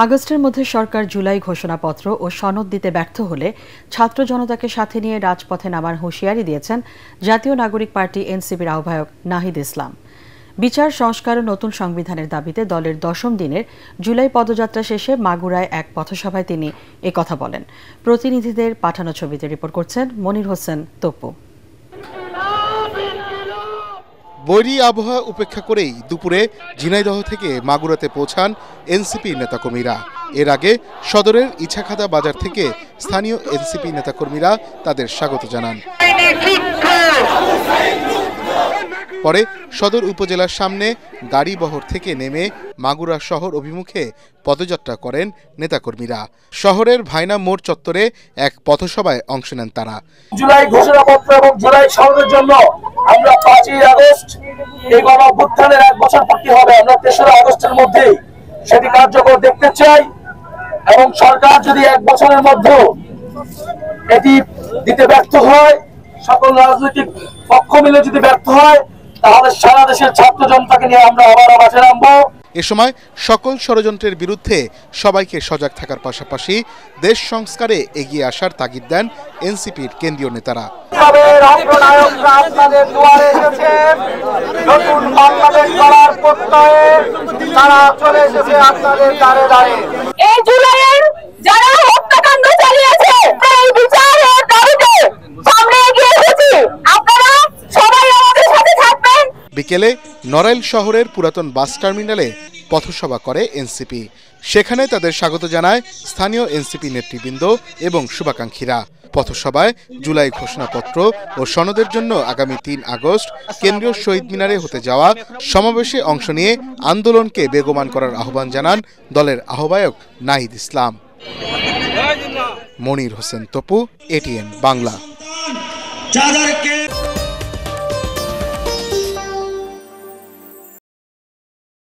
আগস্টের মধ্যে সরকার জুলাই ঘোষণাপত্র ও সনদ দিতে ব্যর্থ হলে ছাত্র জনতাকে সাথে নিয়ে রাজপথে নামার হুঁশিয়ারি দিয়েছেন জাতীয় নাগরিক পার্টি এনসিপির আহ্বায়ক নাহিদ ইসলাম। বিচার সংস্কার ও নতুন সংবিধানের দাবিতে দলের ১০ম দিনের জুলাই পদযাত্রা শেষে মাগুরায় এক পথসভায় তিনি একথা বলেন। প্রতিনিধিদের পাঠানো ছবিতে রিপোর্ট করছেন মনির হোসেন তপু। বৈরী আবহাওয়া উপেক্ষা করেই দুপুরে ঝিনাইদহ থেকে মাগুরাতে পৌঁছান এনসিপি নেতাকর্মীরা। এর আগে সদরের ইছাখাদা বাজার থেকে স্থানীয় এনসিপি নেতাকর্মীরা তাদের স্বাগত জানান। পরে সদর উপজেলার সামনে গাড়িবহর থেকে নেমে মাগুরা শহর অভিমুখে পদযাত্রা করেন নেতাকর্মীরা। শহরের ভাইনা মোড় চত্বরে এক পথসভায় অংশ নেন তারা। জুলাই ঘোষণাপত্র এবং জুলাই সনদের জন্য আমরা ৫ই আগস্ট এই গণঅভ্যুত্থানের ১ বছর পূর্তি হবে। আমরা ৩রা আগস্টের মধ্যেই সেটি কার্যকর দেখতে চাই এবং সরকার যদি ১ বছরের মধ্যে এটি দিতে ব্যর্থ হয়, সকল রাজনৈতিক পক্ষ মিলে যদি ব্যর্থ হয়, তাহলে সারা দেশের ছাত্র জনতাকে নিয়ে আমরা আবার মাঠে নামবো। এ সময় সকল ষড়যন্ত্রের বিরুদ্ধে সবাইকে সজাগ থাকার পাশাপাশি দেশ সংস্কারে এগিয়ে আসার তাগিদ দেন এনসিপির কেন্দ্রীয় নেতারা। আপনাদের দুয়ারে এসেছেন, নতুন বাংলাদেশ গড়ার প্রত্যয়ে তারা চলে এসেছে আপনাদের দ্বারে দ্বারে। এই জুলাইয়ের যারা হত্যাকাণ্ড চালিয়েছে এই বিচারের দাবিতে সামনে এগিয়ে এসেছি। আপনারা সবাই আমাদের সাথে থাকবেন। বিকেলে নড়াইল শহরের পুরাতন বাস টার্মিনালে পথসভা করে এনসিপি। সেখানে তাদের স্বাগত জানায় স্থানীয় এনসিপি নেতৃবৃন্দ এবং শুভাকাঙ্ক্ষীরা। পথসভায় জুলাই ঘোষণাপত্র ও সনদের জন্য আগামী ৩ আগস্ট কেন্দ্রীয় শহীদ মিনারে হতে যাওয়া সমাবেশে অংশ নিয়ে আন্দোলনকে বেগবান করার আহ্বান জানান দলের আহ্বায়ক নাহিদ ইসলাম। মনির হোসেন তপু, এটিএন বাংলা।